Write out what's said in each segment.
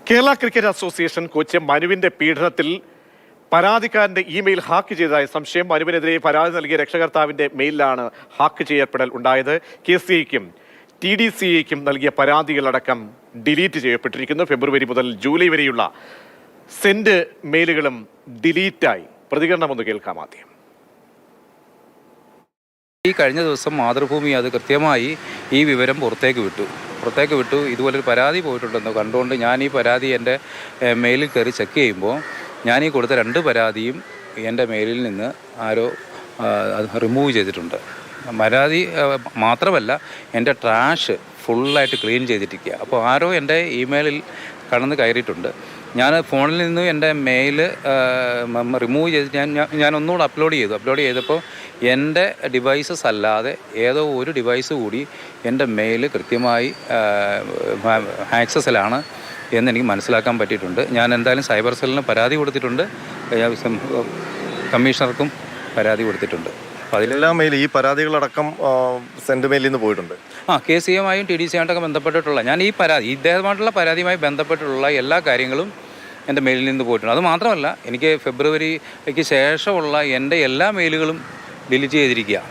Kerala cricket association coach മനുവിന്റെ പീഡനത്തിൽ പരാതിക്കാരന്റെ email hack ചെയ്തതായ സംശയം. മനുവിനെതിരെ പരാതി നൽകിയ രക്ഷകർത്താവിന്റെ മെയിലിലാണ് ഹാക്ക് ചെയ്യപ്പെടൽ ഉണ്ടായത്. KCAക്കും TDCAക്കും നൽകിയ പരാതികളടക്കം ഡിലീറ്റ് ചെയ്യപ്പെട്ടിരിക്കുന്നു. ഫെബ്രുവരി മുതൽ ജൂലൈ വരെയുള്ള സെൻഡ് മെയിലുകളും ഡിലീറ്റായി. പ്രതികരണം ഒന്ന് കേൾക്കാം ആദ്യം. ഈ കഴിഞ്ഞ ദിവസം മാതൃഭൂമി അത് കൃത്യമായി ഈ വിവരം പുറത്തേക്ക് വിട്ടു. ഇതുപോലൊരു പരാതി പോയിട്ടുണ്ടെന്ന് കണ്ടുകൊണ്ട് ഞാൻ ഈ പരാതി എൻ്റെ മെയിലിൽ കയറി ചെക്ക് ചെയ്യുമ്പോൾ ഞാൻ ഈ കൊടുത്ത 2 പരാതിയും എൻ്റെ മെയിലിൽ നിന്ന് ആരോ റിമൂവ് ചെയ്തിട്ടുണ്ട്. പരാതി മാത്രമല്ല, എൻ്റെ ട്രാഷ് ഫുള്ളായിട്ട് ക്ലീൻ ചെയ്തിട്ടിരിക്കുക. അപ്പോൾ ആരോ എൻ്റെ ഇമെയിലിൽ കടന്ന് കയറിയിട്ടുണ്ട്. ഞാൻ ഫോണിൽ നിന്ന് എൻ്റെ മെയിൽ റിമൂവ് ചെയ്ത് ഞാൻ ഒന്നുകൂടെ അപ്ലോഡ് ചെയ്തപ്പോൾ എൻ്റെ ഡിവൈസസ് അല്ലാതെ ഏതോ ഒരു ഡിവൈസ് കൂടി എൻ്റെ മെയിൽ കൃത്യമായി ആക്സസിലാണ് എന്നെനിക്ക് മനസ്സിലാക്കാൻ പറ്റിയിട്ടുണ്ട്. ഞാൻ എന്തായാലും സൈബർ സെല്ലിന് പരാതി കൊടുത്തിട്ടുണ്ട്, കമ്മീഷണർക്കും പരാതി കൊടുത്തിട്ടുണ്ട്. അപ്പോൾ അതിലെല്ലാം മെയിൽ ഈ പരാതികളടക്കം സെൻഡ് മെയിലിൽ നിന്ന് പോയിട്ടുണ്ട്. KCAയുമായും TDCയായിട്ടൊക്കെ ബന്ധപ്പെട്ടിട്ടുള്ള ഞാൻ ഈ പരാതി ഇദ്ദേഹമായിട്ടുള്ള പരാതിയുമായി ബന്ധപ്പെട്ടിട്ടുള്ള എല്ലാ കാര്യങ്ങളും എൻ്റെ മെയിലിൽ നിന്ന് പോയിട്ടുണ്ട്. അത് മാത്രമല്ല, എനിക്ക് ഫെബ്രുവരിക്ക് ശേഷമുള്ള എൻ്റെ എല്ലാ മെയിലുകളും ഡിലീറ്റ് ചെയ്തിരിക്കുക.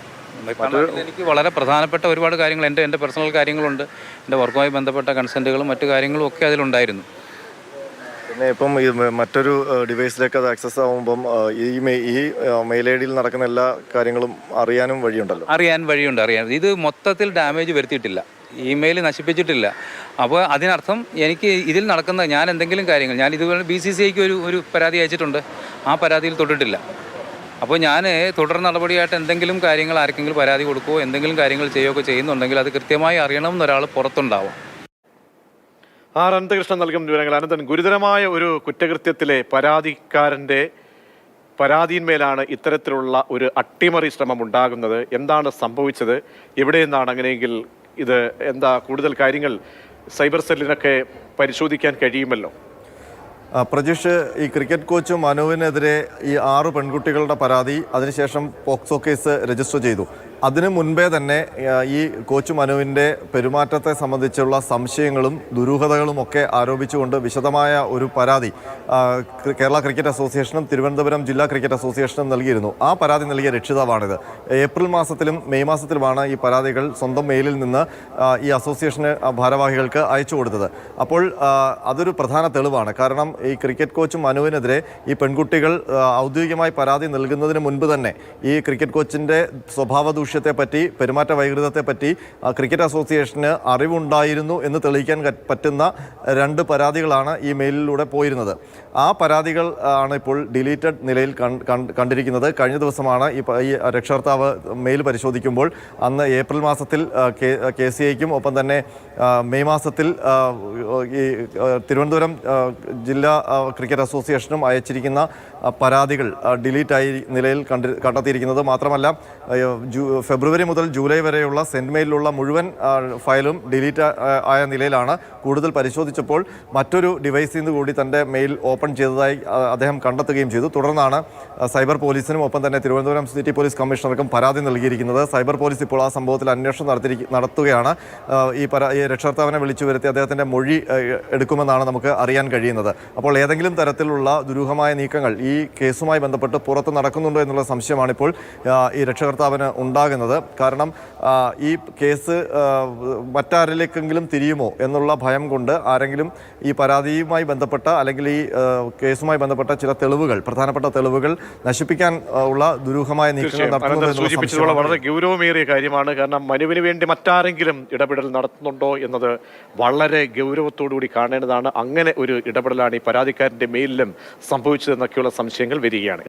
എനിക്ക് വളരെ പ്രധാനപ്പെട്ട ഒരുപാട് കാര്യങ്ങൾ എൻ്റെ പേഴ്സണൽ കാര്യങ്ങളുണ്ട്. എൻ്റെ വർക്കുമായി ബന്ധപ്പെട്ട കൺസെൻറ്റുകളും മറ്റു കാര്യങ്ങളും ഒക്കെ അതിലുണ്ടായിരുന്നു. പിന്നെ ഇപ്പം ഈ മറ്റൊരു ഡിവൈസിലേക്ക് അത് ആക്സസ് ആകുമ്പം ഈ മെയിൽ ഐ ഡിയിൽ നടക്കുന്ന എല്ലാ കാര്യങ്ങളും അറിയാൻ വഴിയുണ്ട്. ഇത് മൊത്തത്തിൽ ഡാമേജ് വരുത്തിയിട്ടില്ല, ഇമെയിൽ നശിപ്പിച്ചിട്ടില്ല. അപ്പോൾ അതിനർത്ഥം എനിക്ക് ഇതിൽ നടക്കുന്ന ഞാൻ എന്തെങ്കിലും കാര്യങ്ങൾ ഞാൻ ഇതുപോലെ BCCIക്ക് ഒരു പരാതി അയച്ചിട്ടുണ്ട്, ആ പരാതിയിൽ തൊട്ടിട്ടില്ല. അപ്പോൾ ഞാൻ തുടർ നടപടിയായിട്ട് എന്തെങ്കിലും കാര്യങ്ങൾ ആർക്കെങ്കിലും പരാതി കൊടുക്കുകയോ എന്തെങ്കിലും കാര്യങ്ങൾ ചെയ്യുകയൊക്കെ ചെയ്യുന്നുണ്ടെങ്കിൽ അത് കൃത്യമായി അറിയണമെന്ന് ഒരാൾ പുറത്തുണ്ടാവും. അനന്തകൃഷ്ണൻ നൽകും വിവരങ്ങൾ. അനന്തൻ, ഗുരുതരമായ ഒരു കുറ്റകൃത്യത്തിലെ പരാതിക്കാരൻ്റെ പരാതിയിന്മേലാണ് ഇത്തരത്തിലുള്ള ഒരു അട്ടിമറി ശ്രമം ഉണ്ടാകുന്നത്. എന്താണ് സംഭവിച്ചത്, എവിടെ നിന്നാണ്? അങ്ങനെയെങ്കിൽ ഇത് എന്താ കൂടുതൽ കാര്യങ്ങൾ സൈബർ സെല്ലിനൊക്കെ പരിശോധിക്കാൻ കഴിയുമല്ലോ. പ്രജീഷ്, ഈ ക്രിക്കറ്റ് കോച്ച് മനുവിനെതിരെ ഈ 6 പെൺകുട്ടികളുടെ പരാതി, അതിനുശേഷം പോക്സോ കേസ് രജിസ്റ്റർ ചെയ്തു. അതിനു മുൻപേ തന്നെ ഈ കോച്ച് മനുവിൻ്റെ പെരുമാറ്റത്തെ സംബന്ധിച്ചുള്ള സംശയങ്ങളും ദുരൂഹതകളും ഒക്കെ ആരോപിച്ചുകൊണ്ട് വിശദമായ ഒരു പരാതി കേരള ക്രിക്കറ്റ് അസോസിയേഷനും തിരുവനന്തപുരം ജില്ലാ ക്രിക്കറ്റ് അസോസിയേഷനും നൽകിയിരുന്നു. ആ പരാതി നൽകിയ രക്ഷിതാവാണിത്. ഏപ്രിൽ മാസത്തിലും മെയ് മാസത്തിലുമാണ് ഈ പരാതികൾ സ്വന്തം മെയിലിൽ നിന്ന് ഈ അസോസിയേഷന് ഭാരവാഹികൾക്ക് അയച്ചു കൊടുത്തത്. അപ്പോൾ അതൊരു പ്രധാന തെളിവാണ്. കാരണം ഈ ക്രിക്കറ്റ് കോച്ച് മനുവിനെതിരെ ഈ പെൺകുട്ടികൾ ഔദ്യോഗികമായി പരാതി നൽകുന്നതിന് മുൻപ് തന്നെ ഈ ക്രിക്കറ്റ് കോച്ചിൻ്റെ സ്വഭാവ ദൂഷ്യത്തെപ്പറ്റി, പെരുമാറ്റ വൈകൃതത്തെപ്പറ്റി ക്രിക്കറ്റ് അസോസിയേഷന് അറിവുണ്ടായിരുന്നു എന്ന് തെളിയിക്കാൻ പറ്റുന്ന 2 പരാതികളാണ് ഈ മെയിലിലൂടെ പോയിരുന്നത്. ആ പരാതികൾ ആണ് ഇപ്പോൾ ഡിലീറ്റഡ് നിലയിൽ കണ്ടിരിക്കുന്നത്. കഴിഞ്ഞ ദിവസമാണ് ഈ രക്ഷകർത്താവ് മെയിൽ പരിശോധിക്കുമ്പോൾ അന്ന് ഏപ്രിൽ മാസത്തിൽ KCAയ്ക്കും ഒപ്പം തന്നെ മെയ് മാസത്തിൽ ഈ തിരുവനന്തപുരം ജില്ലാ ക്രിക്കറ്റ് അസോസിയേഷനും അയച്ചിരിക്കുന്ന പരാതികൾ ഡിലീറ്റായി നിലയിൽ കണ്ടെത്തിയിരിക്കുന്നത്. മാത്രമല്ല, ഫെബ്രുവരി മുതൽ ജൂലൈ വരെയുള്ള സെൻഡ് മെയിലുള്ള മുഴുവൻ ഫയലും ഡിലീറ്റ് ആയ നിലയിലാണ്. കൂടുതൽ പരിശോധിച്ചപ്പോൾ മറ്റൊരു ഡിവൈസിൽ നിന്ന് കൂടി തൻ്റെ മെയിൽ ഓപ്പൺ ചെയ്തതായി അദ്ദേഹം കണ്ടെത്തുകയും ചെയ്തു. തുടർന്നാണ് സൈബർ പോലീസിനും ഒപ്പം തന്നെ തിരുവനന്തപുരം സിറ്റി പോലീസ് കമ്മീഷണർക്കും പരാതി നൽകിയിരിക്കുന്നത്. സൈബർ പോലീസ് ഇപ്പോൾ ആ സംഭവത്തിൽ അന്വേഷണം നടത്തുകയാണ്. ഈ രക്ഷകർത്താവിനെ വിളിച്ചു വരുത്തി അദ്ദേഹത്തിൻ്റെ മൊഴി എടുക്കുമെന്നാണ് നമുക്ക് അറിയാൻ കഴിയുന്നത്. അപ്പോൾ ഏതെങ്കിലും തരത്തിലുള്ള ദുരൂഹമായ നീക്കങ്ങൾ ഈ കേസുമായി ബന്ധപ്പെട്ട് പുറത്ത് നടക്കുന്നുണ്ടോ എന്നുള്ള സംശയമാണിപ്പോൾ ഈ രക്ഷകർത്താവിന് ഉണ്ടാകുന്നത്. കാരണം ഈ കേസ് മറ്റാരിലേക്കെങ്കിലും തിരിയുമോ എന്നുള്ള ഭയം കൊണ്ട് ആരെങ്കിലും ഈ പരാതിയുമായി ബന്ധപ്പെട്ട അല്ലെങ്കിൽ ഈ കേസുമായി ബന്ധപ്പെട്ട ചില തെളിവുകൾ, പ്രധാനപ്പെട്ട തെളിവുകൾ നശിപ്പിക്കാൻ ഉള്ള ദുരൂഹമായ നീക്കങ്ങൾ നടത്തുന്നത് വളരെ ഗൗരവമേറിയ കാര്യമാണ്. കാരണം മനുവിന് വേണ്ടി മറ്റാരെങ്കിലും ഇടപെടൽ നടത്തുന്നുണ്ടോ എന്നത് വളരെ ഗൗരവത്തോടുകൂടി കാണേണ്ടതാണ്. അങ്ങനെ ഒരു ഇടപെടലാണ് ഈ പരാതിക്കാരൻ്റെ മെയിലിലും സംഭവിച്ചതെന്നൊക്കെയുള്ള സംശയങ്ങൾ വരികയാണ്.